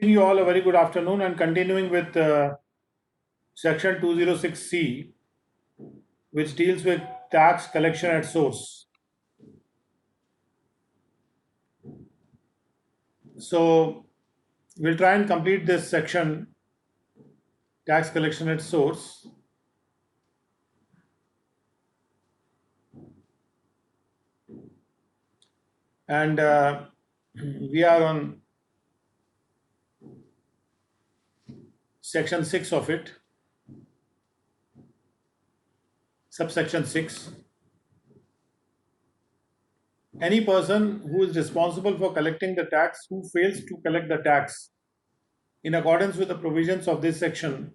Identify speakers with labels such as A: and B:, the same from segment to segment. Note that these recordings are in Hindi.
A: Wishing you all a very good afternoon and continuing with section 206C, which deals with tax collection at source. So we'll try and complete this section, tax collection at source. And we are on section 6 of it, subsection 6. Any person who is responsible for collecting the tax who fails to collect the tax in accordance with the provisions of this section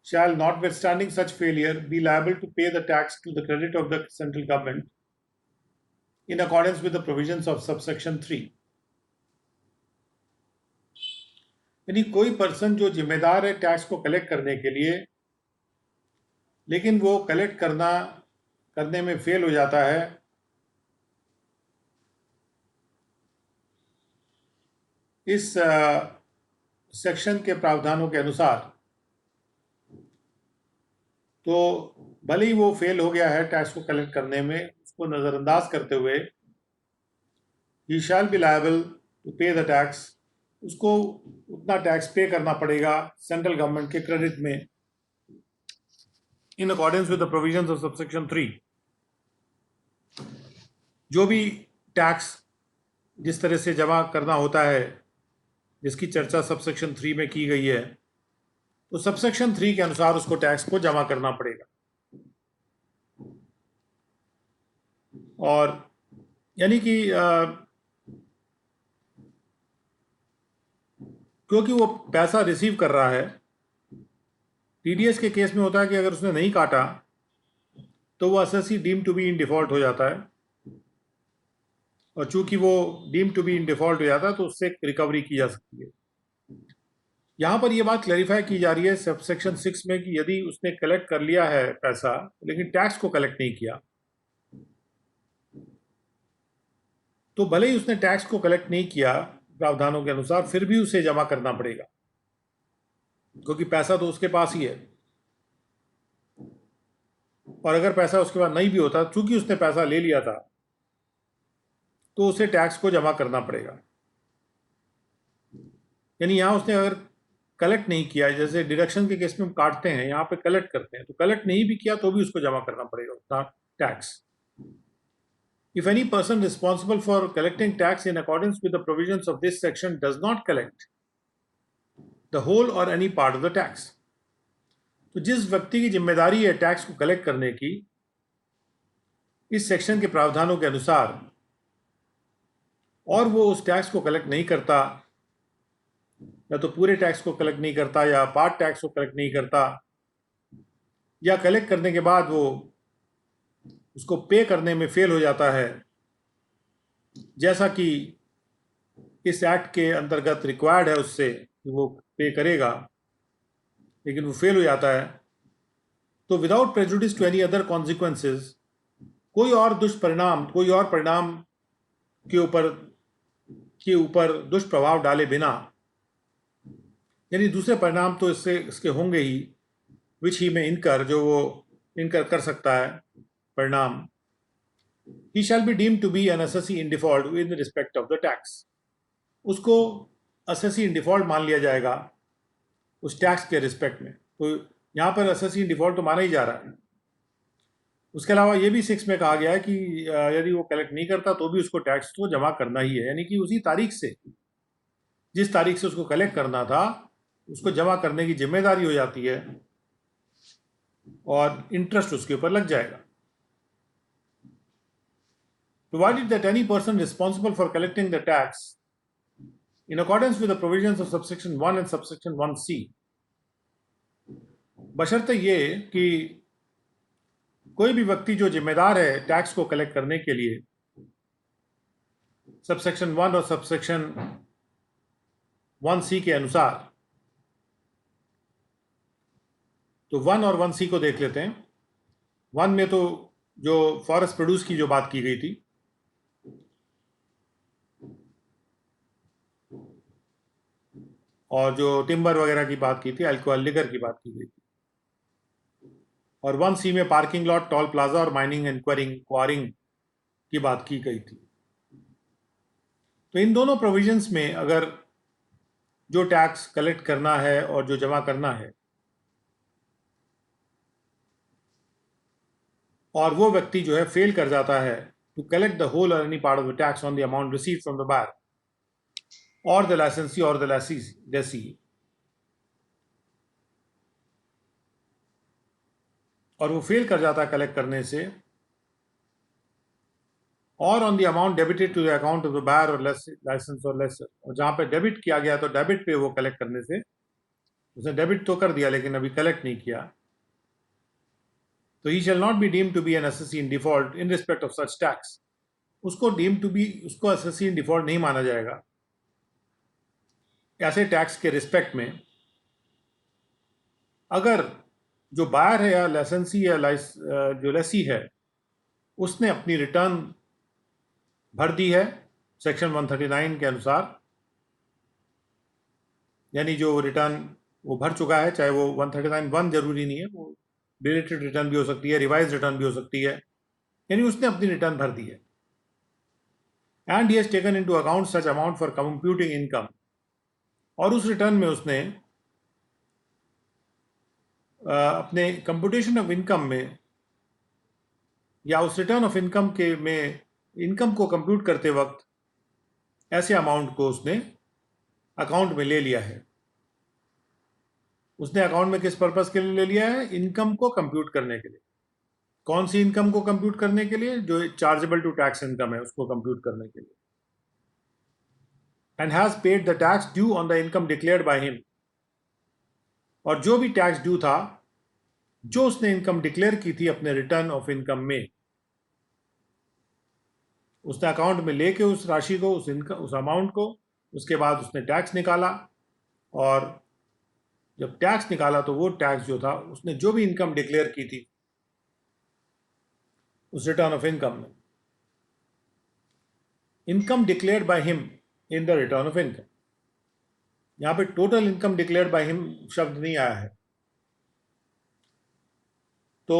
A: shall, notwithstanding such failure, be liable to pay the tax to the credit of the central government in accordance with the provisions of subsection 3. यानी कोई पर्सन जो जिम्मेदार है टैक्स को कलेक्ट करने के लिए, लेकिन वो कलेक्ट करने में फेल हो जाता है, इस सेक्शन के प्रावधानों के अनुसार, तो भले ही वो फेल हो गया है टैक्स को कलेक्ट करने में, उसको नज़रअंदाज करते हुए ही शैल बी लायबल टू पे द टैक्स, उसको उतना टैक्स पे करना पड़ेगा सेंट्रल गवर्नमेंट के क्रेडिट में इन accordance with the provisions of subsection 3. जो भी टैक्स जिस तरह से जमा करना होता है, जिसकी चर्चा सबसेक्शन 3 में की गई है, तो सबसेक्शन 3 के अनुसार उसको टैक्स को जमा करना पड़ेगा. और यानी कि क्योंकि वो पैसा रिसीव कर रहा है, टीडीएस के केस में होता है कि अगर उसने नहीं काटा तो वो assessee deem to be in default हो जाता है, और चूंकि वो deem to be in default हो जाता है तो उससे रिकवरी की जा सकती है. यहाँ पर ये बात क्लैरिफाई की जा रही है सबसेक्शन 6 में कि यदि उसने कलेक्ट कर लिया है पैसा लेकिन टैक्स को कलेक्ट नहीं किया, तो भले ही उसने टैक्स को कलेक्ट नहीं किया प्रावधानों के अनुसार, फिर भी उसे जमा करना पड़ेगा, क्योंकि पैसा तो उसके पास ही है. और अगर पैसा उसके पास नहीं भी होता, चूंकि उसने पैसा ले लिया था, तो उसे टैक्स को जमा करना पड़ेगा. यानी यहाँ उसने अगर कलेक्ट नहीं किया, जैसे डिडक्शन के केस में हम काटते हैं, यहाँ पे कलेक्ट करते हैं, तो कलेक्ट नहीं भी किया तो भी उसको जमा करना पड़ेगा उतना tax. If any person responsible for collecting tax in accordance with the provisions of this section does not collect the whole or any part of the tax, तो जिस व्यक्ति की जिम्मेदारी है टैक्स को कलेक्ट करने की, इस सेक्शन के प्रावधानों के अनुसार, और वो उस टैक्स को कलेक्ट नहीं करता, या तो पूरे टैक्स को कलेक्ट नहीं करता, या पार्ट टैक्स को कलेक्ट नहीं करता, या कलेक्ट करने के बाद वो उसको पे करने में फेल हो जाता है, जैसा कि इस एक्ट के अंतर्गत रिक्वायर्ड है उससे कि वो पे करेगा, लेकिन वो फेल हो जाता है, तो without prejudice to any other consequences, कोई और दुष्परिणाम, कोई और परिणाम के ऊपर दुष्प्रभाव डाले बिना, यानी दूसरे परिणाम तो इसके होंगे ही, विच ही में इनकर, जो वो इनकर कर सकता है परिणाम, he shall be deemed to be an assessee in default in respect of the tax. उसको assessee in default मान लिया जाएगा उस टैक्स के रिस्पेक्ट में. तो यहाँ पर assessee in default तो माना ही जा रहा है. उसके अलावा ये भी 6 में कहा गया है कि यदि वो कलेक्ट नहीं करता तो भी उसको टैक्स तो जमा करना ही है, यानी कि उसी तारीख से, जिस तारीख से उसको कलेक्ट करना था, उसको जमा करने की जिम्मेदारी हो जाती है, और इंटरेस्ट उसके ऊपर लग जाएगा. Provided that any person responsible for collecting the tax in accordance with the provisions of subsection 1 and subsection 1C, बशर्ते ये कि कोई भी व्यक्ति जो जिम्मेदार है टैक्स को कलेक्ट करने के लिए, सबसेक्शन 1 और सबसेक्शन 1C के अनुसार, तो 1 और 1C को देख लेते हैं. 1 में तो जो फॉरेस्ट प्रोड्यूस की जो बात की गई थी, और जो टिम्बर वगैरह की बात की थी, अल्कोहल लिकर की बात की गई थी। और 1C में पार्किंग लॉट, टोल प्लाजा और माइनिंग एंड क्वारिंग की बात की गई थी। तो इन दोनों प्रोविजंस में अगर जो टैक्स कलेक्ट करना है और जो जमा करना है, और वो व्यक्ति जो है फेल कर जाता है to collect the whole or any part of the tax on the amount receive from the buyer or the licensee or the Lesi, और वो फेल कर जाता है कलेक्ट करने से, और on the amount debited to the account of the buyer or licence or lessor, और जहां पे डेबिट किया गया तो डेबिट पे वो कलेक्ट करने से, उसने डेबिट तो कर दिया लेकिन अभी कलेक्ट नहीं किया, तो ही shall not be deemed to be an assessee in default in respect of such tax. उसको एसेसी इन डिफॉल्ट नहीं माना जाएगा ऐसे टैक्स के रिस्पेक्ट में, अगर जो बायर है या लाइसेंसी या जो लेसी है उसने अपनी रिटर्न भर दी है सेक्शन 139 के अनुसार, यानी जो रिटर्न वो भर चुका है, चाहे वो 139(1) जरूरी नहीं है, वो डिलेटेड रिटर्न भी हो सकती है, रिवाइज रिटर्न भी हो सकती है, यानी उसने अपनी रिटर्न भर दी है। And he has taken into account such amount for computing income, और उस रिटर्न में उसने अपने कंप्यूटेशन ऑफ इनकम में या उस रिटर्न ऑफ इनकम के में इनकम को कंप्यूट करते वक्त ऐसे अमाउंट को उसने अकाउंट में ले लिया है। उसने अकाउंट में किस पर्पस के लिए ले लिया है? इनकम को कंप्यूट करने के लिए। कौन सी इनकम को कंप्यूट करने के लिए? जो चार्जेबल टू टैक्स इनकम है उसको कंप्यूट करने के लिए। And has paid the tax due on the income declared by him, और जो भी टैक्स ड्यू था जो उसने इनकम डिक्लेयर की थी अपने रिटर्न ऑफ इनकम में, उसने अकाउंट में लेके उस राशि को, उस अमाउंट को, उसके बाद उसने टैक्स निकाला, और जब टैक्स निकाला तो वो टैक्स जो था उसने जो भी इनकम डिक्लेयर की थी उस रिटर्न ऑफ इनकम में, income declared by him in the return of income, यहां पे total income declared by him शब्द नहीं आया है। तो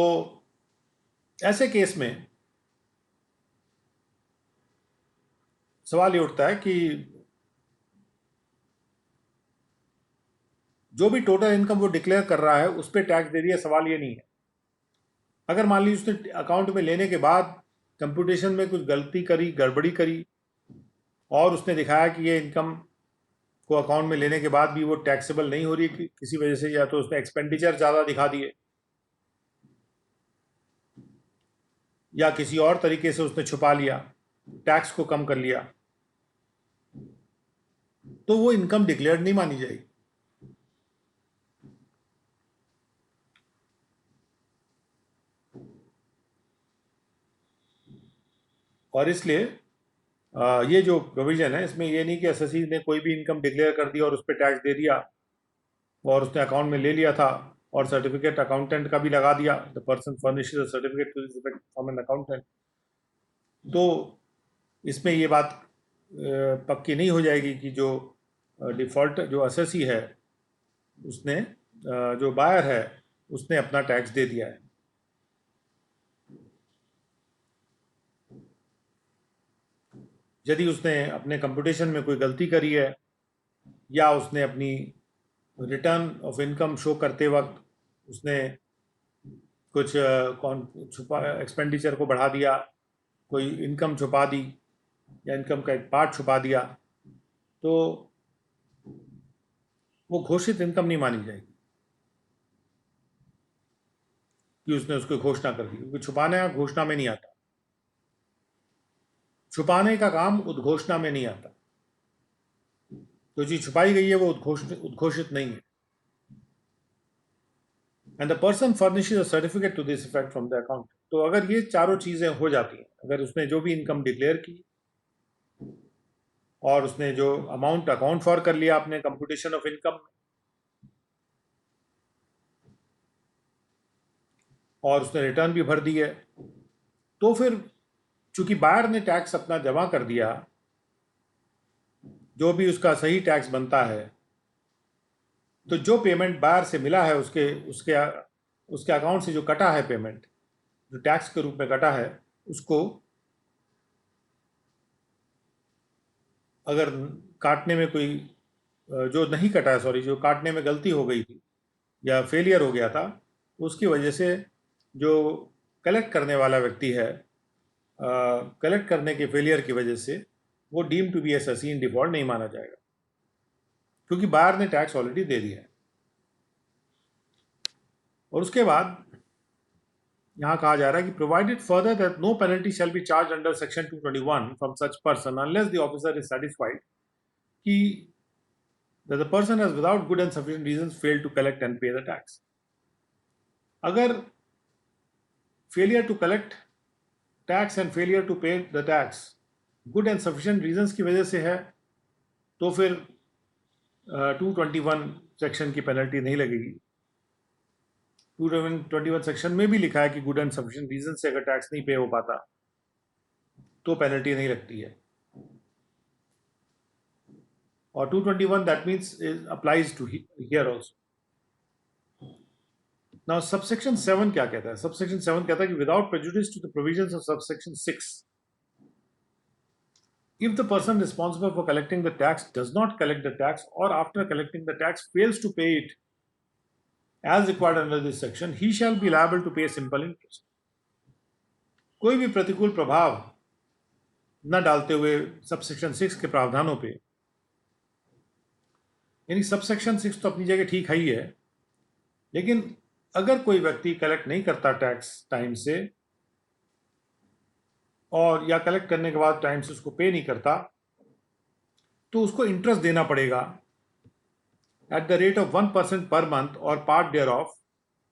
A: ऐसे केस में सवाल ये उठता है कि जो भी टोटल इनकम वो डिक्लेयर कर रहा है उस पर टैक्स दे दिया, सवाल ये नहीं है। अगर मान लीजिए उसने अकाउंट में लेने के बाद कंप्यूटेशन में कुछ गलती करी, गड़बड़ी करी, और उसने दिखाया कि ये इनकम को अकाउंट में लेने के बाद भी वो टैक्सेबल नहीं हो रही किसी वजह से, या तो उसने एक्सपेंडिचर ज़्यादा दिखा दिए या किसी और तरीके से उसने छुपा लिया, टैक्स को कम कर लिया, तो वो इनकम डिक्लेयर्ड नहीं मानी जाएगी। और इसलिए ये जो प्रोविजन है इसमें ये नहीं कि एसएससी ने कोई भी इनकम डिक्लेयर कर दिया और उस पर टैक्स दे दिया और उसने अकाउंट में ले लिया था, और सर्टिफिकेट अकाउंटेंट का भी लगा दिया, the person furnishes a certificate to this effect from an accountant, तो इसमें ये बात पक्की नहीं हो जाएगी कि जो डिफ़ॉल्ट जो एसएससी है उसने जो बायर है उसने अपना टैक्स दे दिया है। यदि उसने अपने कंप्यूटेशन में कोई गलती करी है, या उसने अपनी रिटर्न ऑफ इनकम शो करते वक्त उसने कुछ छुपा एक्सपेंडिचर को बढ़ा दिया, कोई इनकम छुपा दी या इनकम का एक पार्ट छुपा दिया, तो वो घोषित इनकम नहीं मानी जाएगी कि उसने उसकी घोषणा कर दी, क्योंकि छुपाने का घोषणा में नहीं आता। छुपाने का काम उद्घोषणा में नहीं आता। जो चीज छुपाई गई है वो उद्घोषित नहीं है। And the person furnishes a certificate to this effect from the account. तो अगर ये चारों चीजें हो जाती हैं, अगर उसने जो भी इनकम डिक्लेयर की और उसने जो अमाउंट अकाउंट फॉर कर लिया अपने कंप्यूटेशन ऑफ इनकम, और उसने रिटर्न भी भर दी है, तो फिर चूंकि बायर ने टैक्स अपना जमा कर दिया, जो भी उसका सही टैक्स बनता है तो जो पेमेंट बायर से मिला है उसके उसके उसके अकाउंट से जो कटा है पेमेंट, जो टैक्स के रूप में कटा है, उसको अगर काटने में कोई जो नहीं कटा है, सॉरी, जो काटने में गलती हो गई थी या फेलियर हो गया था, उसकी वजह से जो कलेक्ट करने वाला व्यक्ति है, कलेक्ट करने के फेलियर की वजह से वो deem to be assessee in default नहीं माना जाएगा, क्योंकि बायर ने टैक्स ऑलरेडी दे दिया है। और उसके बाद यहाँ कहा जा रहा है कि provided further that no penalty shall be charge under section 221 from such person unless the officer is satisfied कि that the person has without good and sufficient reasons failed to collect and pay the tax. अगर failure to collect tax and failure to pay the tax good and sufficient reasons की वजह से है, तो फिर 221 सेक्शन की पेनल्टी नहीं लगेगी। 221 सेक्शन में भी लिखा है कि गुड एंड सफिशिएंट रीजन से अगर टैक्स नहीं पे हो पाता तो पेनल्टी नहीं लगती है। और 221 that means applies to here also. Now subsection 7 क्या कहता है? सबसेक्शन 7 कहता है कि without prejudice to the provisions of subsection 6, if the person responsible for collecting the tax does not collect the tax or after collecting the tax fails to pay it as required under this section, he shall be liable to pay simple interest. कोई भी प्रतिकूल प्रभाव न डालते हुए सबसेक्शन 6 के प्रावधानों पे, यानी सबसेक्शन 6 तो अपनी जगह ठीक ही है, लेकिन अगर कोई व्यक्ति कलेक्ट नहीं करता टैक्स टाइम से, और या कलेक्ट करने के बाद टाइम से उसको पे नहीं करता, तो उसको इंटरेस्ट देना पड़ेगा at the rate of 1% per month or part thereof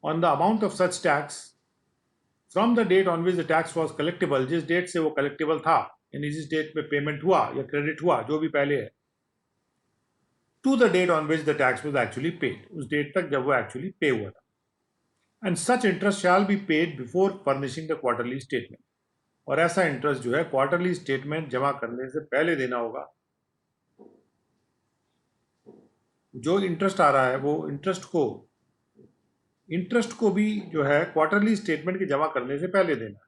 A: on the amount of such tax from the date on which the tax was collectible, जिस डेट से वो कलेक्टेबल था, यानी जिस डेट पे पेमेंट हुआ या क्रेडिट हुआ, जो भी पहले है, to the date on which the tax was actually paid, उस डेट तक जब वो एक्चुअली पे हुआ था। And such interest shall be paid before furnishing the quarterly statement, और ऐसा इंटरेस्ट जो है क्वार्टरली स्टेटमेंट जमा करने से पहले देना होगा। जो इंटरेस्ट आ रहा है वो इंटरेस्ट को भी जो है क्वार्टरली स्टेटमेंट के जमा करने से पहले देना है,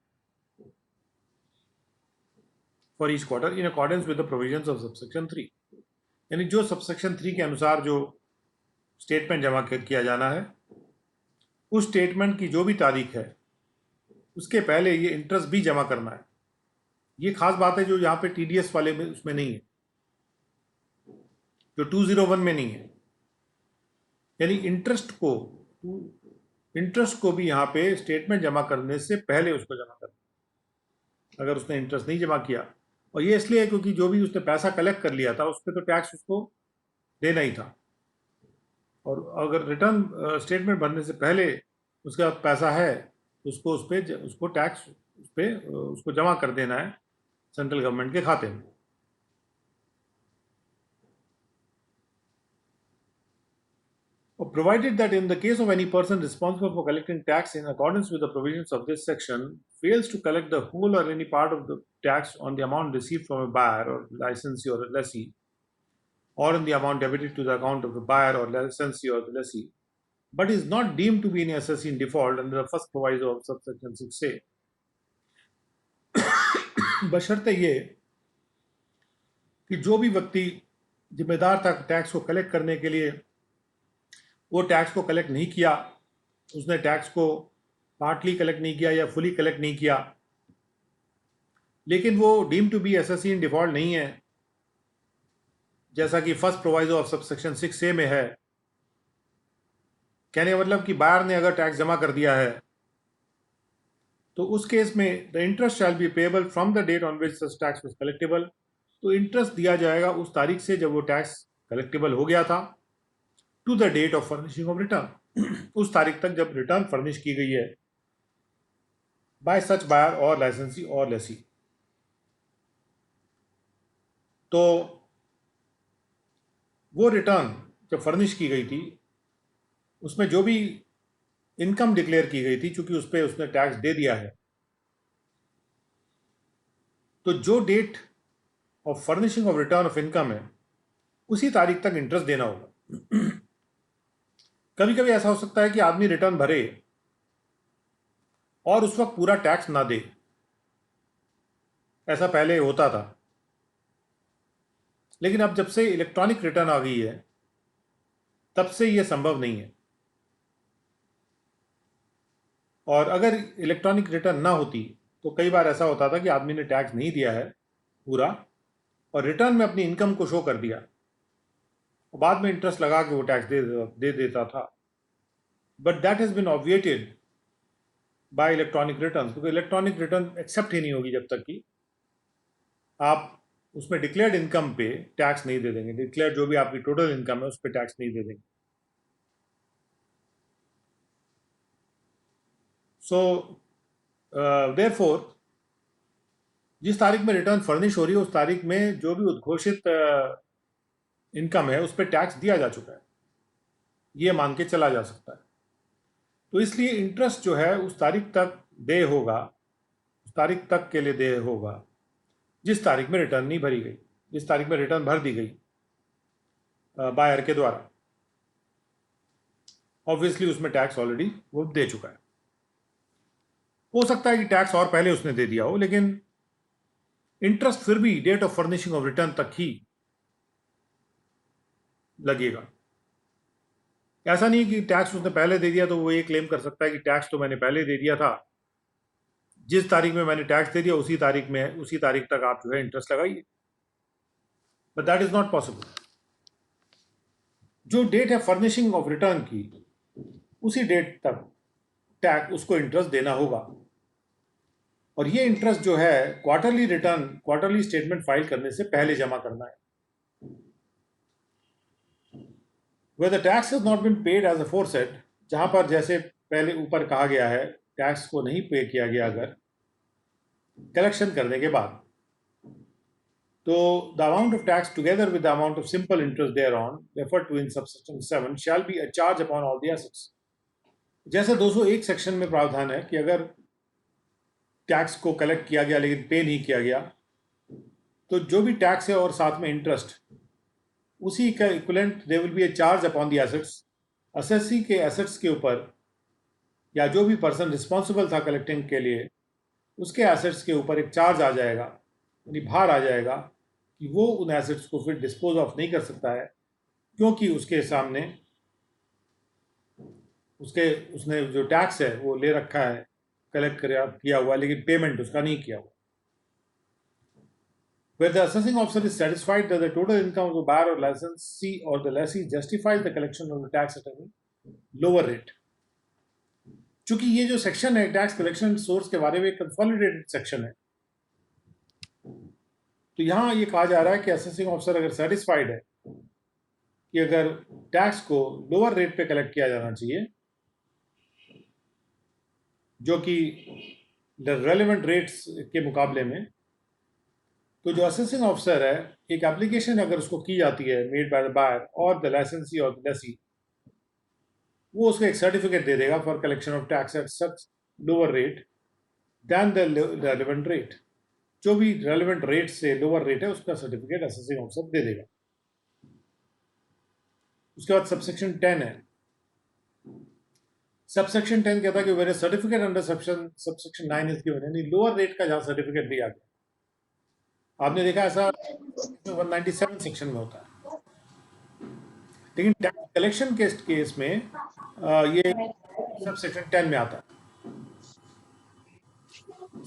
A: for each quarter in accordance with the provisions of subsection 3, यानी जो सबसेक्शन 3 के अनुसार जो स्टेटमेंट जमा किया जाना है, उस स्टेटमेंट की जो भी तारीख है उसके पहले ये इंटरेस्ट भी जमा करना है। ये खास बात है जो यहाँ पे टीडीएस वाले में उसमें नहीं है, जो 201 में नहीं है, यानी इंटरेस्ट को भी यहाँ पे स्टेटमेंट जमा करने से पहले उसको जमा करना, अगर उसने इंटरेस्ट नहीं जमा किया। और ये इसलिए है क्योंकि जो भी उसने पैसा कलेक्ट कर लिया था उस पर तो टैक्स उसको देना ही था, और अगर रिटर्न स्टेटमेंट भरने से पहले उसका पैसा है तो उसको टैक्स उसको जमा कर देना है सेंट्रल गवर्नमेंट के खाते में। Provided that in the case of any person responsible for collecting tax in accordance with the provisions of this section fails to collect the whole or any part of the tax on the amount received from a buyer or licensee or a lessee, or in the amount debited to the account of the buyer or licensee or the lessee, but is not deemed to be an assessee in default under the first proviso of subsection 6A, बशर्ते ये कि जो भी व्यक्ति जिम्मेदार था टैक्स को कलेक्ट करने के लिए, वो टैक्स को कलेक्ट नहीं किया, उसने टैक्स को पार्टली कलेक्ट नहीं किया या फुली कलेक्ट नहीं किया, लेकिन वो deem to be assessee in default नहीं है, जैसा कि first proviso of subsection 6A में है। कहने का मतलब कि बायर ने अगर टैक्स जमा कर दिया है तो उस केस में the interest shall be payable from the date on which such tax was collectable, तो इंटरेस्ट दिया जाएगा उस तारीख से जब वो टैक्स कलेक्टेबल हो गया था, to the date of furnishing of return, उस तारीख तक जब रिटर्न फर्निश की गई है बाय सच बायर और लाइसेंसी और लेसी। तो वो रिटर्न जब फर्निश की गई थी उसमें जो भी इनकम डिक्लेयर की गई थी, चूंकि उस पर उसने टैक्स दे दिया है, तो जो date of furnishing of return of income है उसी तारीख तक इंटरेस्ट देना होगा। कभी कभी ऐसा हो सकता है कि आदमी रिटर्न भरे और उस वक्त पूरा टैक्स ना दे। ऐसा पहले होता था, लेकिन अब जब से इलेक्ट्रॉनिक रिटर्न आ गई है तब से यह संभव नहीं है। और अगर इलेक्ट्रॉनिक रिटर्न ना होती तो कई बार ऐसा होता था कि आदमी ने टैक्स नहीं दिया है पूरा और रिटर्न में अपनी इनकम को शो कर दिया और बाद में इंटरेस्ट लगा के वो टैक्स दे देता था। But that has been obviated by electronic return, क्योंकि इलेक्ट्रॉनिक रिटर्न एक्सेप्ट ही नहीं होगी जब तक कि आप उसमें डिक्लेयर्ड इनकम पे टैक्स नहीं दे देंगे। डिक्लेयर जो भी आपकी टोटल इनकम है उस पर टैक्स नहीं दे देंगे। सो देयरफॉर जिस तारीख में रिटर्न फर्निश हो रही है उस तारीख में जो भी उद्घोषित इनकम है उस पर टैक्स दिया जा चुका है, ये मान के चला जा सकता है। तो इसलिए इंटरेस्ट जो है उस तारीख तक देय होगा, उस तारीख तक के लिए देय होगा जिस तारीख में रिटर्न नहीं भरी गई, जिस तारीख में रिटर्न भर दी गई बायर के द्वारा। ऑब्वियसली उसमें टैक्स ऑलरेडी वो दे चुका है। हो सकता है कि टैक्स और पहले उसने दे दिया हो, लेकिन इंटरेस्ट फिर भी date of furnishing of return तक ही लगेगा। ऐसा नहीं कि टैक्स उसने पहले दे दिया तो वो ये क्लेम कर सकता है कि टैक्स तो मैंने पहले दे दिया था, जिस तारीख में मैंने टैक्स दे दिया उसी तारीख तक आप जो है इंटरेस्ट लगाइए। But that is not possible. जो डेट है फर्निशिंग ऑफ रिटर्न की उसी डेट तक टैक्स उसको इंटरेस्ट देना होगा। और ये इंटरेस्ट जो है क्वार्टरली स्टेटमेंट फाइल करने से पहले जमा करना है। Where the tax has not been paid as aforesaid, जहां पर जैसे पहले ऊपर कहा गया है टैक्स को नहीं पे किया गया अगर कलेक्शन करने के बाद, तो the amount of tax together with the amount of simple interest thereon referred to in subsection 7 shall be a charge upon all the assets। जैसे 201 सेक्शन में प्रावधान है कि अगर टैक्स को कलेक्ट किया गया लेकिन पे नहीं किया गया तो जो भी टैक्स है और साथ में इंटरेस्ट उसी का equivalent they will be A charge upon the assets. Assessee के एसेट्स के ऊपर या जो भी पर्सन रिस्पॉन्सिबल था कलेक्टिंग के लिए उसके एसेट्स के ऊपर एक चार्ज आ जाएगा, यानी भार आ जाएगा कि वो उन एसेट्स को फिर डिस्पोज ऑफ नहीं कर सकता है, क्योंकि उसके सामने उसने जो टैक्स है वो ले रखा है, कलेक्ट किया हुआ, लेकिन पेमेंट उसका नहीं किया हुआ। Where the assessing officer is satisfied that the total income of the buyer or licensee or the lessee justifies the collection of the tax at a lower rate। चूंकि ये जो सेक्शन है टैक्स कलेक्शन सोर्स के बारे में कंसोलिडेटेड सेक्शन है, तो यहाँ ये कहा जा रहा है कि असेसिंग ऑफिसर अगर सेटिस्फाइड है कि अगर टैक्स को लोअर रेट पे कलेक्ट किया जाना चाहिए, जो कि रेलेवेंट रेट्स के मुकाबले में, तो जो असेसिंग ऑफिसर है एक एप्लीकेशन अगर उसको की जाती है made by the buyer or the licensee or the Lesi, वो उसको एक सर्टिफिकेट दे देगा for collection of tax at such lower rate than the relevant rate. जो भी रेलेवेंट रेट से लोअर रेट है उसका सर्टिफिकेट असेसिंग ऑफिसर दे देगा। उसके बाद सबसेक्शन 10 है। सबसेक्शन 10 कहता है कि where certificate under subsection 9 is given, यानी लोअर रेट का जहां सर्टिफिकेट दिया गया। आपने देखा ऐसा 197 सेक्शन में होता है, लेकिन टैक्स कलेक्शन के केस में ये सबसेक्शन 10 में आता है,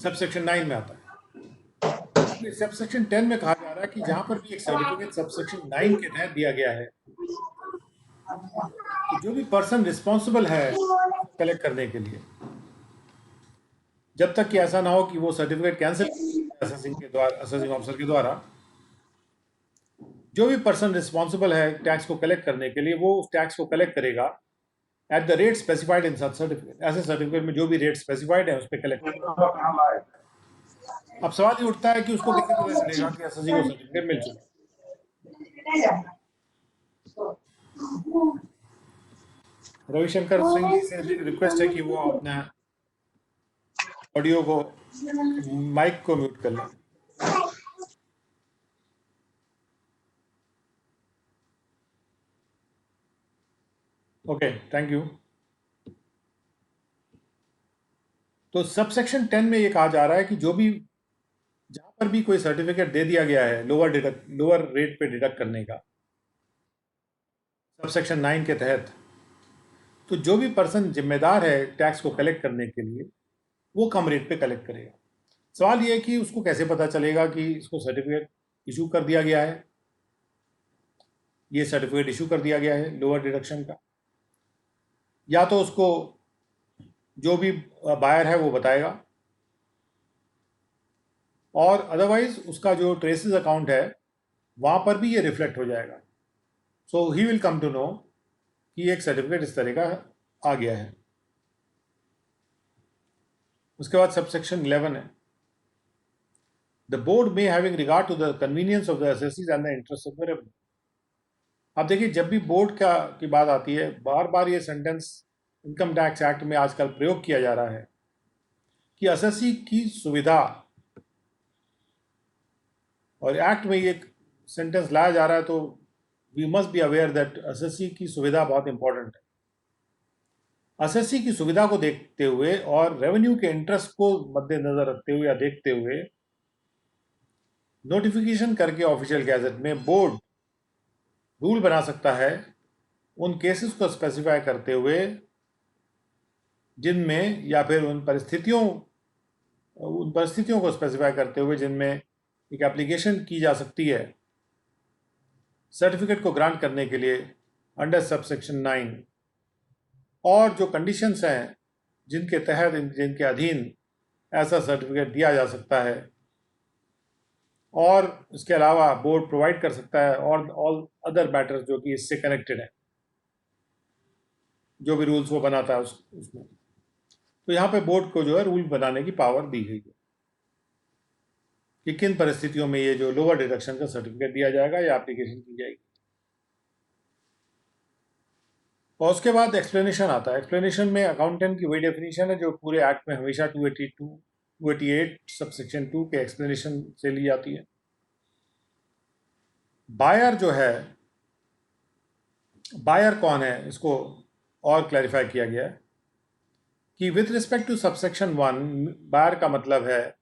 A: सबसेक्शन 9 में आता है। सबसेक्शन 10 में कहा जा रहा है कि जहां पर भी एक सर्टिफिकेट सबसेक्शन 9 के तहत दिया गया है, तो जो भी पर्सन रिस्पॉन्सिबल है कलेक्ट करने के लिए, जब तक कि ऐसा ना हो कि वो सर्टिफिकेट कैंसिल असेसिंग ऑफिसर के द्वारा, जो भी पर्सन रिस्पॉन्सिबल है टैक्स को कलेक्ट करने के लिए वो उस टैक्स को कलेक्ट करेगा at the rate specified in such certificate. ऐसे सर्टिफिकेट में जो भी रेट स्पेसिफाइड है उस पर कलेक्ट करेगा। अब सवाल ये उठता है कि उसको कैसे पता चलेगा कि एसएससी को सर्टिफिकेट मिल चुका है। रविशंकर सिंह जी से रिक्वेस्ट है कि वो अपना ऑडियो को माइक को म्यूट कर लें। Okay, thank you. तो सबसेक्शन 10 में ये कहा जा रहा है कि जहां पर भी कोई सर्टिफिकेट दे दिया गया है लोअर रेट पे डिडक्ट करने का सबसेक्शन 9 के तहत, तो जो भी पर्सन जिम्मेदार है टैक्स को कलेक्ट करने के लिए वो कम रेट पे कलेक्ट करेगा। सवाल ये है कि उसको कैसे पता चलेगा कि इसको सर्टिफिकेट इशू कर दिया गया है, ये सर्टिफिकेट इशू कर दिया गया है लोअर डिडक्शन का, या तो उसको जो भी बायर है वो बताएगा, और अदरवाइज उसका जो ट्रेसेस अकाउंट है वहाँ पर भी ये रिफ्लेक्ट हो जाएगा। So he will come to know कि एक सर्टिफिकेट इस तरह का आ गया है। उसके बाद सबसेक्शन 11 है, द बोर्ड में having regard to the convenience of the assessees and the interest of the revenue. अब देखिए, जब भी बोर्ड की बात आती है, बार बार ये सेंटेंस इनकम टैक्स एक्ट में आजकल प्रयोग किया जा रहा है कि असेसी की सुविधा, और एक्ट में ये सेंटेंस लाया जा रहा है, तो we must be aware that assessee की सुविधा बहुत इंपॉर्टेंट है। असेसी की सुविधा को देखते हुए और रेवेन्यू के इंटरेस्ट को मद्देनजर रखते हुए या देखते हुए नोटिफिकेशन करके ऑफिशियल गैजेट में बोर्ड रूल बना सकता है उन केसेस को स्पेसिफाई करते हुए जिनमें, या फिर उन परिस्थितियों को स्पेसिफाई करते हुए जिनमें एक एप्लीकेशन की जा सकती है सर्टिफिकेट को ग्रांट करने के लिए अंडर सबसेक्शन 9, और जो कंडीशंस हैं जिनके तहत, जिनके अधीन ऐसा सर्टिफिकेट दिया जा सकता है, और इसके अलावा बोर्ड प्रोवाइड कर सकता है और ऑल अदर मैटर्स जो कि इससे कनेक्टेड है, जो भी रूल्स वो बनाता है उसमें। तो यहाँ पे बोर्ड को जो है रूल बनाने की पावर दी गई है कि किन परिस्थितियों में ये जो लोअर डिडक्शन का सर्टिफिकेट दिया जाएगा या एप्लीकेशन की जाएगी। और उसके बाद एक्सप्लेनेशन आता है। एक्सप्लेनेशन में अकाउंटेंट की वही डेफिनेशन है जो पूरे एक्ट में हमेशा 288 सबसेक्शन 2 के एक्सप्लेनेशन से ली जाती है। बायर जो है, बायर कौन है, इसको और क्लैरिफाई किया गया है कि with respect to subsection 1, buyer का मतलब है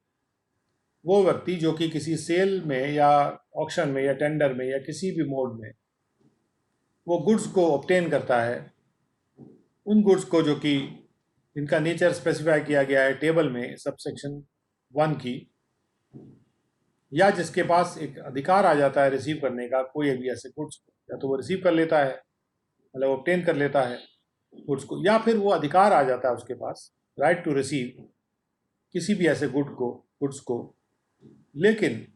A: वो व्यक्ति जो कि किसी सेल में या ऑक्शन में या टेंडर में या किसी भी मोड में वो गुड्स को ऑब्टेन करता है, उन गुड्स को जो कि इनका नेचर स्पेसिफाई किया गया है टेबल में सबसेक्शन 1 की, या जिसके पास एक अधिकार आ जाता है रिसीव करने का कोई भी ऐसे गुड्स को, या तो वो रिसीव कर लेता है, मतलब ऑब्टेन कर लेता है गुड्स को, या फिर वो अधिकार आ जाता है उसके पास राइट टू रिसीव किसी भी ऐसे गुड्स को। लेकिन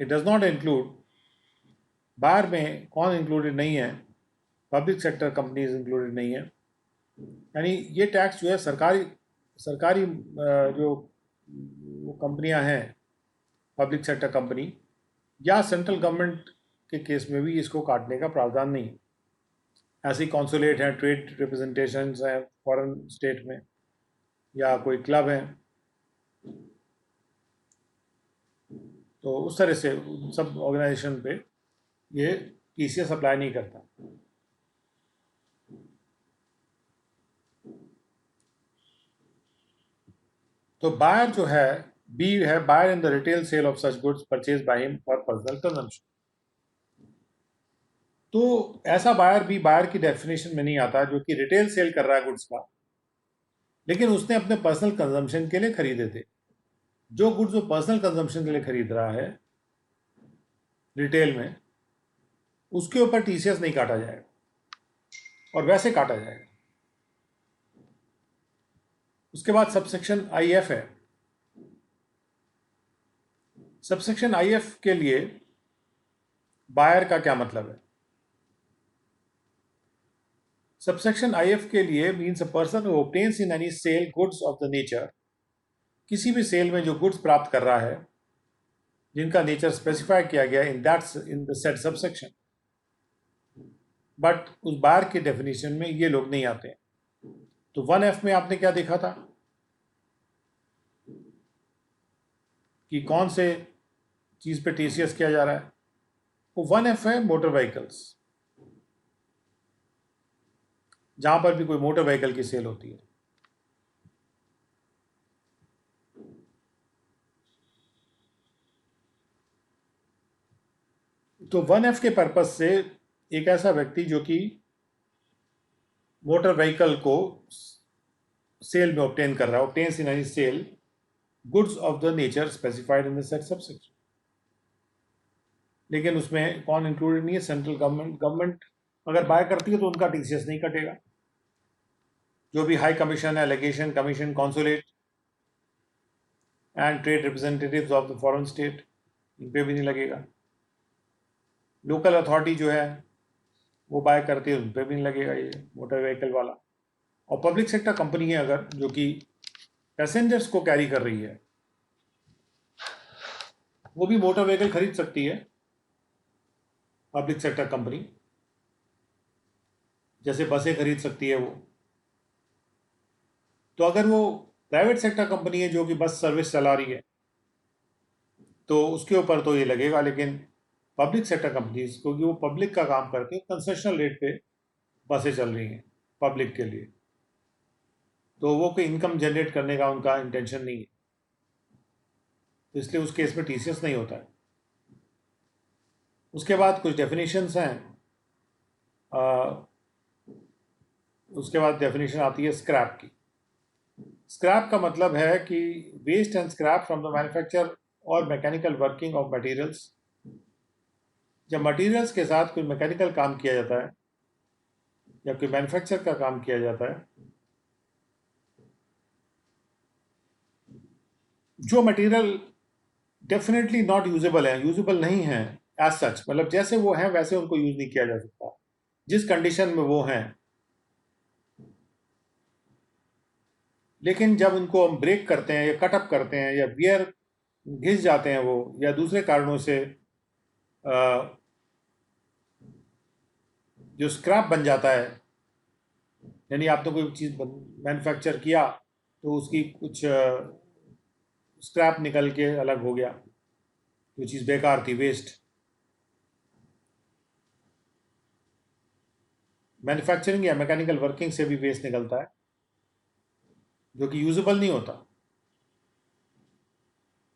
A: इट डज नॉट इंक्लूड, बाहर में कौन इंक्लूडेड नहीं है, पब्लिक सेक्टर कंपनीज इंक्लूडेड नहीं है। यानी ये टैक्स जो है सरकारी जो वो कंपनियां हैं, पब्लिक सेक्टर कंपनी या सेंट्रल गवर्नमेंट के केस में भी इसको काटने का प्रावधान नहीं है। ऐसी कॉन्सुलेट हैं, ट्रेड रिप्रेजेंटेशंस हैं फॉरेन स्टेट में, या कोई क्लब है, तो उस तरह से उन सब ऑर्गेनाइजेशन पे ये टीसीएस अप्लाई नहीं करता। तो बायर जो है, बी है, buyer in the retail sale of such goods purchase by him for personal consumption. तो ऐसा बायर भी बायर की डेफिनेशन में नहीं आता जो कि रिटेल सेल कर रहा है गुड्स का, लेकिन उसने अपने पर्सनल कंजम्पशन के लिए खरीदे थे। जो गुड्स वो पर्सनल कंजम्पशन के लिए खरीद रहा है रिटेल में, उसके ऊपर टीसीएस नहीं काटा जाएगा, और वैसे काटा जाएगा। उसके बाद सबसेक्शन आईएफ है। सबसेक्शन आईएफ के लिए बायर का क्या मतलब है? सबसेक्शन आईएफ के लिए means a person who obtains in any sell goods of the nature, किसी भी सेल में जो गुड्स प्राप्त कर रहा है जिनका नेचर स्पेसिफाई किया गया in the set subsection, but उस बायर की डेफिनेशन में ये लोग नहीं आते हैं। तो 1F में आपने क्या देखा था कि कौन से चीज पे टीसीएस किया जा रहा है? वो 1F है मोटर व्हीकल्स। जहाँ पर भी कोई मोटर व्हीकल की सेल होती है। तो 1F के पर्पज से एक ऐसा व्यक्ति जो कि मोटर व्हीकल को सेल में ऑब्टेन कर रहा है, obtains in any sell goods of the nature specified in the set subsection. लेकिन उसमें कौन इंक्लूडेड नहीं है? Central government. गवर्नमेंट अगर बाय करती है तो उनका टीसीएस नहीं कटेगा। जो भी हाई कमीशन है, legation commission, consulate and trade representatives of the foreign state, इन पे भी नहीं लगेगा। लोकल अथॉरिटी जो है वो बाय करती है, उन पर भी नहीं लगेगा ये मोटर व्हीकल वाला। और पब्लिक सेक्टर कंपनी है अगर जो कि पैसेंजर्स को कैरी कर रही है, वो भी मोटर व्हीकल खरीद सकती है। पब्लिक सेक्टर कंपनी जैसे बसें खरीद सकती है वो। तो अगर वो प्राइवेट सेक्टर कंपनी है जो कि बस सर्विस चला रही है तो उसके ऊपर तो ये लगेगा। लेकिन पब्लिक सेक्टर कंपनीज, क्योंकि वो पब्लिक का काम करती है, कंसेशनल रेट पे बसें चल रही हैं पब्लिक के लिए, तो वो कोई इनकम जनरेट करने का उनका इंटेंशन नहीं है, तो इसलिए उस केस में टीसीएस नहीं होता है। उसके बाद कुछ डेफिनेशंस हैं। उसके बाद डेफिनेशन आती है स्क्रैप की। स्क्रैप का मतलब है कि waste and scrap from the manufacture or mechanical working of materials. जब मटेरियल्स के साथ कोई मैकेनिकल काम किया जाता है या कोई मैन्युफैक्चर का काम किया जाता है, जो मटेरियल डेफिनेटली नॉट यूजेबल है, यूजेबल नहीं है एज सच, मतलब जैसे वो हैं वैसे उनको यूज नहीं किया जा सकता, जिस कंडीशन में वो हैं। लेकिन जब उनको हम ब्रेक करते हैं या कटअप करते हैं या वियर घिस जाते हैं वो, या दूसरे कारणों से जो स्क्रैप बन जाता है, यानी आपने कोई चीज़ मैन्युफैक्चर किया तो उसकी कुछ स्क्रैप निकल के अलग हो गया, जो चीज़ बेकार थी, वेस्ट। मैन्युफैक्चरिंग या मैकेनिकल वर्किंग से भी वेस्ट निकलता है जो कि यूजेबल नहीं होता,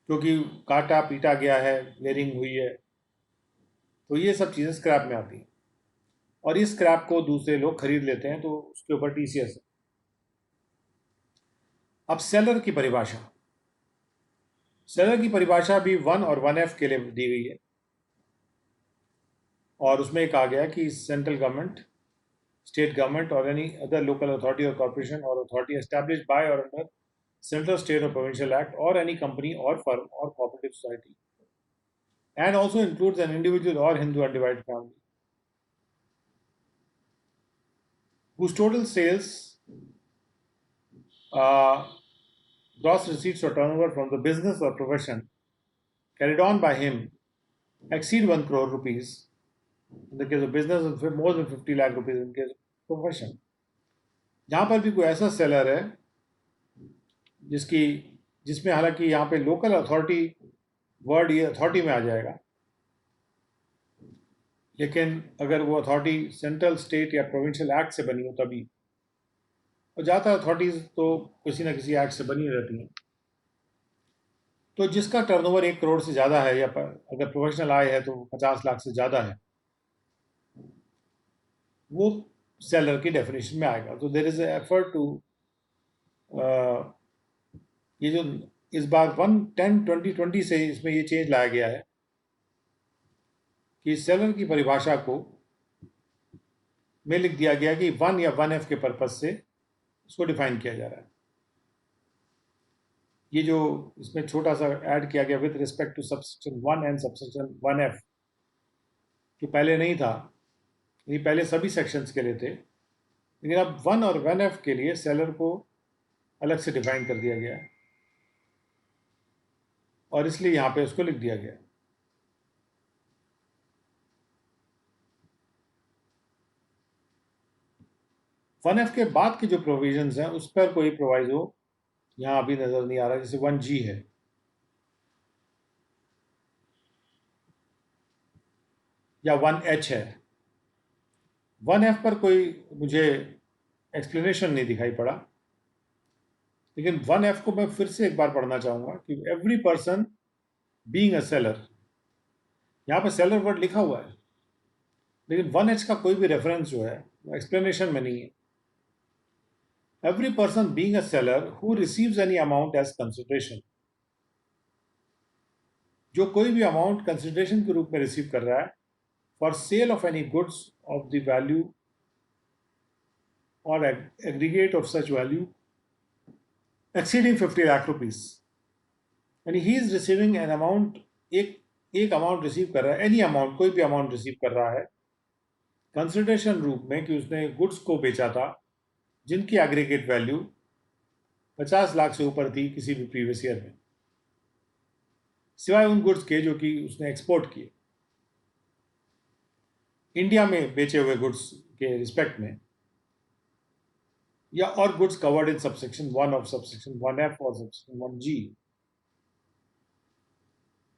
A: क्योंकि काटा पीटा गया है, लेयरिंग हुई है, तो ये सब चीज़ें स्क्रैप में आती हैं। और इस स्क्रैप को दूसरे लोग खरीद लेते हैं, तो उसके ऊपर टीसीएस है। अब सेलर की परिभाषा। सेलर की परिभाषा भी 1 और 1F के लिए दी गई है, और उसमें एक आ गया कि central government, state government or any other local authority or corporation or authority established by or under central, state or provincial act, or any company or firm or cooperative society, and also includes an individual or Hindu undivided family whose total sales, uh, gross receipts or turnover from the business or profession carried on by him exceed 1 crore rupees in the case of business and more than 50 lakh rupees in case of profession। जहाँ पर भी कोई ऐसा सेलर है जिसकी जिसमें हालांकि यहाँ पे लोकल अथॉरिटी वर्ड ये अथॉरिटी में आ जाएगा, लेकिन अगर वो अथॉरिटी सेंट्रल, स्टेट या प्रोविंशियल एक्ट से बनी हो तभी, और ज़्यादातर अथॉरिटीज़ तो किसी न किसी एक्ट से बनी रहती हैं। तो जिसका टर्नओवर 1 करोड़ से ज़्यादा है, या अगर प्रोफेशनल आय है तो 50 लाख से ज़्यादा है, वो सेलर की डेफिनेशन में आएगा। तो देयर इज एफर्ट टू, ये जो इस बार 1/10/2020 से इसमें ये चेंज लाया गया है कि सेलर की परिभाषा को में लिख दिया गया कि 1 या 1F के पर्पज से इसको डिफाइन किया जा रहा है। ये जो इसमें छोटा सा ऐड किया गया with respect to subsection 1 and subsection 1F, जो पहले नहीं था, ये पहले सभी सेक्शंस के लिए थे, लेकिन अब 1 और 1F के लिए सेलर को अलग से डिफाइन कर दिया गया है, और इसलिए यहाँ पे उसको लिख दिया गया। 1F के बाद के जो प्रोविजंस हैं उस पर कोई प्रोवाइजो यहाँ अभी नजर नहीं आ रहा, जैसे 1G है या 1H है। 1F पर कोई मुझे एक्सप्लेनेशन नहीं दिखाई पड़ा, लेकिन 1F को मैं फिर से एक बार पढ़ना चाहूंगा कि every person being a seller, यहाँ पर सेलर वर्ड लिखा हुआ है, लेकिन 1H का कोई भी रेफरेंस जो है वो एक्सप्लेनेशन में नहीं है। Every person being a seller who receives any amount as consideration, जो कोई भी अमाउंट कंसिडरेशन के रूप में रिसीव कर रहा है for sale of any goods of the value और aggregate of such value exceeding 50 lakh rupees, यानी he is receiving an amount, एक अमाउंट रिसीव कर रहा है, एनी अमाउंट, कोई भी अमाउंट रिसीव कर रहा है कंसिडरेशन रूप में कि उसने गुड्स को बेचा था जिनकी एग्रीगेट वैल्यू 50 लाख से ऊपर थी किसी भी प्रीवियस ईयर में, सिवाय उन गुड्स के जो कि उसने एक्सपोर्ट किए इंडिया में बेचे हुए गुड्स के रिस्पेक्ट में, या और goods covered in subsection 1 of subsection 1F और सबसेक्शन 1G,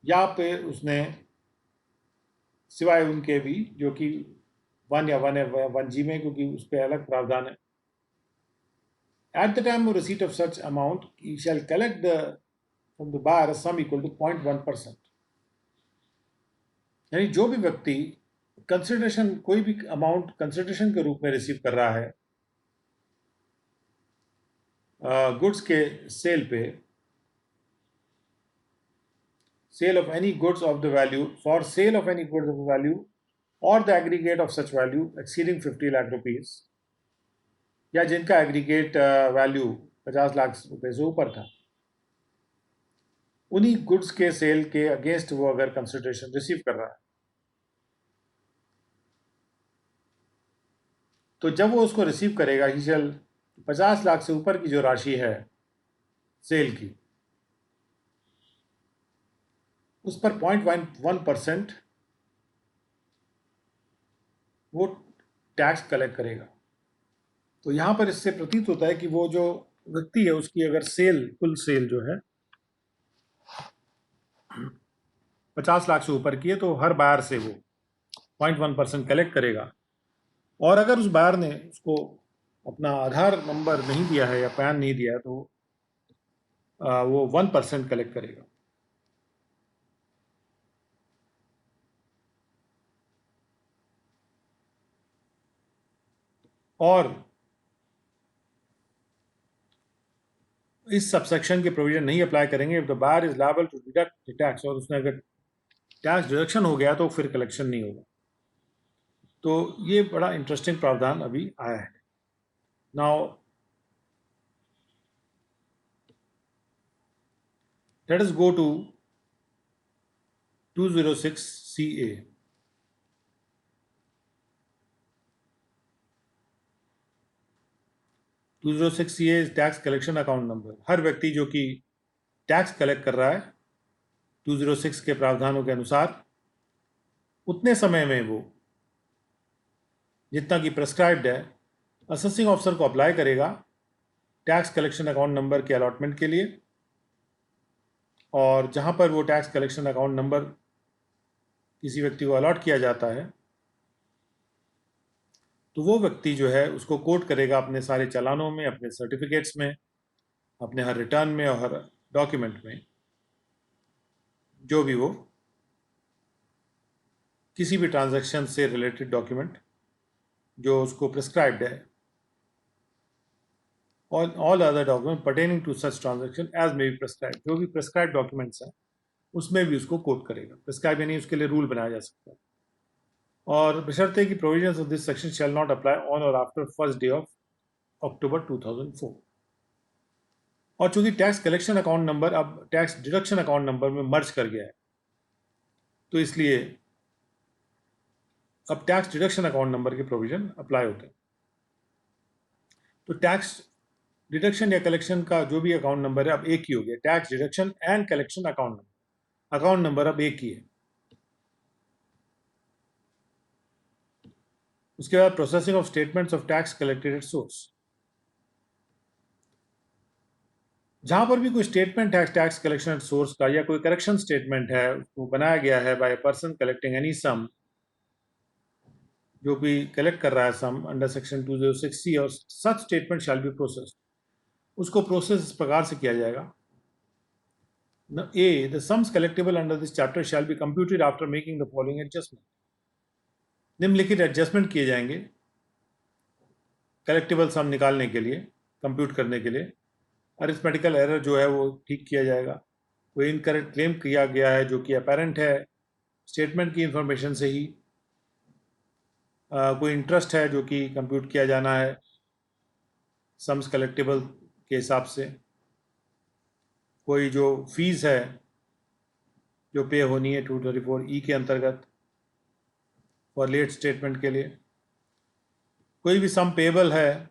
A: या पे उसने सिवाय उनके भी जो कि 1 या 1F 1G में, क्योंकि उस पर अलग प्रावधान है। At the time of receipt of such amount, he shall collect from the buyer a sum equal to 0.1%, यानी जो भी व्यक्ति कंसिडरेशन, कोई भी अमाउंट कंसिडरेशन के रूप में रिसीव कर रहा है गुड्स के सेल पे, sale of any goods of the value, for sale of any goods of the value और the aggregate of such value exceeding 50 lakh rupees, या जिनका एग्रीगेट वैल्यू 50 लाख रुपए से ऊपर था, उन्हीं गुड्स के सेल के अगेंस्ट वो अगर कंसिडरेशन रिसीव कर रहा है, तो जब वो उसको रिसीव करेगा, ही शैल 50 लाख से ऊपर की जो राशि है सेल की, उस पर 0.1% वो टैक्स कलेक्ट करेगा। तो यहां पर इससे प्रतीत होता है कि वो जो व्यक्ति है उसकी अगर सेल, कुल सेल जो है 50 लाख से ऊपर की है, तो हर बायर से वो 0.1% कलेक्ट करेगा। और अगर उस बायर ने उसको अपना आधार नंबर नहीं दिया है या पैन नहीं दिया है, तो वो 1% कलेक्ट करेगा। और इस सबसेक्शन के प्रोविजन नहीं अप्लाई करेंगे if the buyer is liable to deduct the tax, और उसने अगर टैक्स डिडक्शन हो गया तो फिर कलेक्शन नहीं होगा। तो ये बड़ा इंटरेस्टिंग प्रावधान अभी आया है। Now let us go to 206 CA। 206 CA is tax collection account number. हर व्यक्ति जो कि टैक्स कलेक्ट कर रहा है 206 के प्रावधानों के अनुसार, उतने समय में वो जितना कि प्रेस्क्राइब्ड है, असेसिंग ऑफिसर को अप्लाई करेगा टैक्स कलेक्शन अकाउंट नंबर के अलॉटमेंट के लिए। और जहां पर वो टैक्स कलेक्शन अकाउंट नंबर किसी व्यक्ति को अलॉट किया जाता है, तो वो व्यक्ति जो है उसको कोट करेगा अपने सारे चालानों में, अपने सर्टिफिकेट्स में, अपने हर रिटर्न में और हर डॉक्यूमेंट में, जो भी वो किसी भी ट्रांजैक्शन से रिलेटेड डॉक्यूमेंट जो उसको प्रिस्क्राइब्ड है, और all other document pertaining to such transaction as may be prescribed, जो भी प्रिस्क्राइब्ड डॉक्यूमेंट्स हैं उसमें भी उसको कोट करेगा। प्रिस्क्राइब यानी उसके लिए रूल बनाया जा सकता है। और बशर्ते कि provisions of this section shall not apply on और after first day of October 2004। और चूंकि टैक्स कलेक्शन अकाउंट नंबर अब टैक्स डिडक्शन अकाउंट नंबर में मर्ज कर गया है, तो इसलिए अब टैक्स डिडक्शन अकाउंट नंबर के प्रोविजन अप्लाई होते हैं। तो टैक्स डिडक्शन या कलेक्शन का जो भी अकाउंट नंबर है अब एक ही हो गया, tax deduction and collection account number. Account number अब एक ही है। उसके बाद processing of statements of tax collected at source. जहां पर भी कोई स्टेटमेंट है टैक्स कलेक्शन एट सोर्स का, या कोई करेक्शन स्टेटमेंट है वो बनाया गया है बाय पर्सन कलेक्टिंग एनी सम जो भी कलेक्ट कर रहा है सम अंडर सेक्शन 206C और such statement shall be processed, उसको प्रोसेस इस प्रकार से किया जाएगा। A, the sums collectible under this chapter shall be computed after making the following adjustment. निम्नलिखित एडजस्टमेंट किए जाएंगे कलेक्टिबल सम निकालने के लिए, कंप्यूट करने के लिए। अरिथमेटिकल एरर जो है वो ठीक किया जाएगा। कोई इनकरेक्ट क्लेम किया गया है जो कि अपेरेंट है स्टेटमेंट की इंफॉर्मेशन से ही, कोई इंटरेस्ट है जो कि कंप्यूट किया जाना है सम्स कलेक्टिबल के हिसाब से, कोई जो फीस है जो पे होनी है 234E के अंतर्गत फॉर लेट स्टेटमेंट के लिए, कोई भी सम पेबल है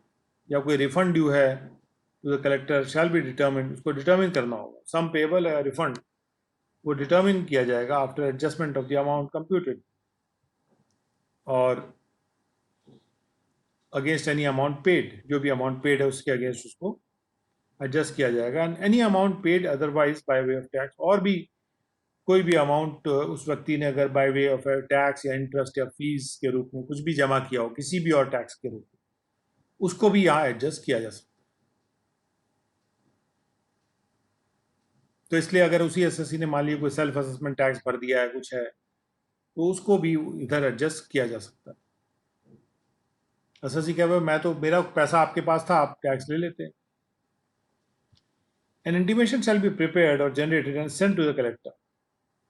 A: या कोई रिफंड ड्यू है to the collector shall be determine, उसको डिटर्मिन करना होगा। सम पेबल है रिफंड वो डिटर्मिन किया जाएगा after adjustment of the amount computed or against any amount paid, जो भी अमाउंट पेड है उसके अगेंस्ट उसको एडजस्ट किया जाएगा। And any amount paid otherwise by way of tax, और भी कोई भी अमाउंट उस व्यक्ति ने अगर बाय वे ऑफ टैक्स या इंटरेस्ट या फीस के रूप में कुछ भी जमा किया हो किसी भी और टैक्स के रूप में, उसको भी यहाँ एडजस्ट किया जा सकता है। तो इसलिए अगर उसी एसएससी ने मान लिया कोई सेल्फ असेसमेंट टैक्स भर दिया है कुछ है, तो उसको भी इधर एडजस्ट किया जा सकता है। एसएससी कह रहा है मैं तो, मेरा पैसा आपके पास था, आप टैक्स ले लेते हैं। An intimation shall be prepared और generated and send to the collector,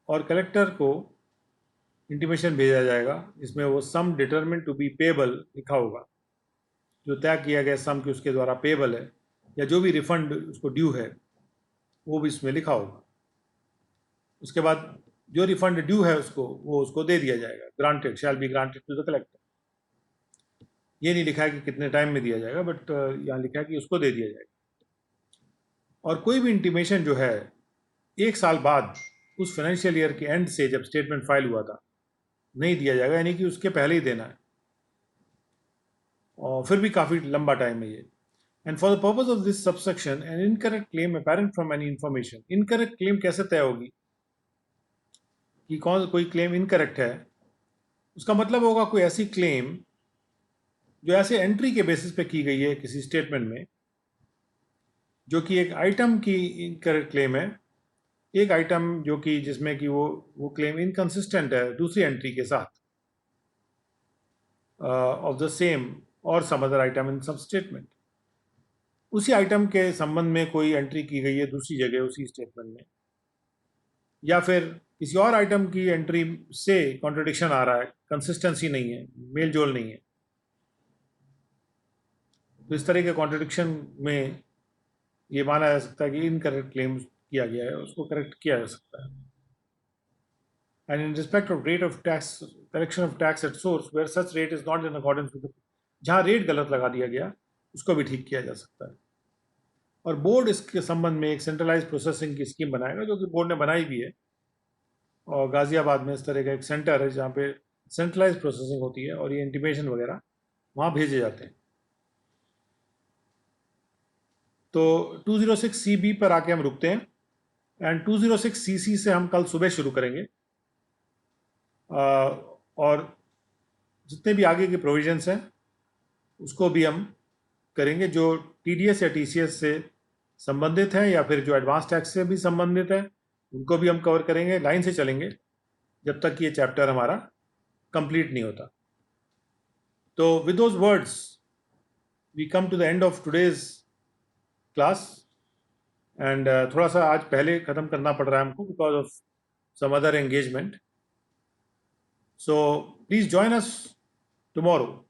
A: और कलेक्टर को इंटीमेशन भेजा जाएगा जिसमें वो sum determine to be payable लिखा होगा, जो तय किया गया सम कि उसके द्वारा पेबल है या जो भी रिफंड उसको ड्यू है वो भी इसमें लिखा होगा। उसके बाद जो रिफंड ड्यू है उसको दे दिया जाएगा। Granted shall be granted to the collector, ये नहीं लिखा है कि कितने टाइम में दिया जाएगा, बट यहाँ लिखा है कि उसको दे दिया जाएगा। और कोई भी इंटीमेशन जो है 1 साल बाद उस फाइनेंशियल ईयर के एंड से जब स्टेटमेंट फाइल हुआ था नहीं दिया जाएगा, यानी कि उसके पहले ही देना है, और फिर भी काफ़ी लंबा टाइम है ये। And for the purpose of this subsection an incorrect claim apparent from any information, incorrect claim कैसे तय होगी कि कोई क्लेम इनकरेक्ट है, उसका मतलब होगा कोई ऐसी क्लेम जो ऐसे एंट्री के बेसिस पे की गई है किसी स्टेटमेंट में, जो कि एक आइटम की इनकरेक्ट क्लेम है, एक आइटम जो कि जिसमें कि वो क्लेम इनकंसिस्टेंट है दूसरी एंट्री के साथ of the same or some other item in some statement. उसी आइटम के संबंध में कोई एंट्री की गई है दूसरी जगह उसी स्टेटमेंट में, या फिर किसी और आइटम की एंट्री से कॉन्ट्रडिक्शन आ रहा है, कंसिस्टेंसी नहीं है, मेल जोल नहीं है, तो इस तरह के कॉन्ट्रडिक्शन में ये माना जा सकता है कि इनकरेक्ट क्लेम किया गया है, उसको करेक्ट किया जा सकता है। And in respect of rate of tax collection of tax at source where such rate is not in accordance with, जहाँ रेट गलत लगा दिया गया उसको भी ठीक किया जा सकता है। और बोर्ड इसके संबंध में एक सेंट्रलाइज प्रोसेसिंग की स्कीम बनाएगा, जो कि बोर्ड ने बनाई भी है, और गाजियाबाद में इस तरह का एक सेंटर है जहाँ पे सेंट्रलाइज प्रोसेसिंग होती है और ये इंटीमेशन वगैरह वहाँ भेजे जाते हैं। तो 206CB पर आके हम रुकते हैं, एंड 206CC से हम कल सुबह शुरू करेंगे, और जितने भी आगे के प्रोविजंस हैं उसको भी हम करेंगे, जो TDS या TCS से संबंधित हैं या फिर जो एडवांस टैक्स से भी संबंधित है उनको भी हम कवर करेंगे। लाइन से चलेंगे जब तक ये चैप्टर हमारा कंप्लीट नहीं होता। तो with those words we come to the end of today's class, and थोड़ा सा आज पहले ख़त्म करना पड़ रहा है हमको because of some other engagement, so please join us tomorrow.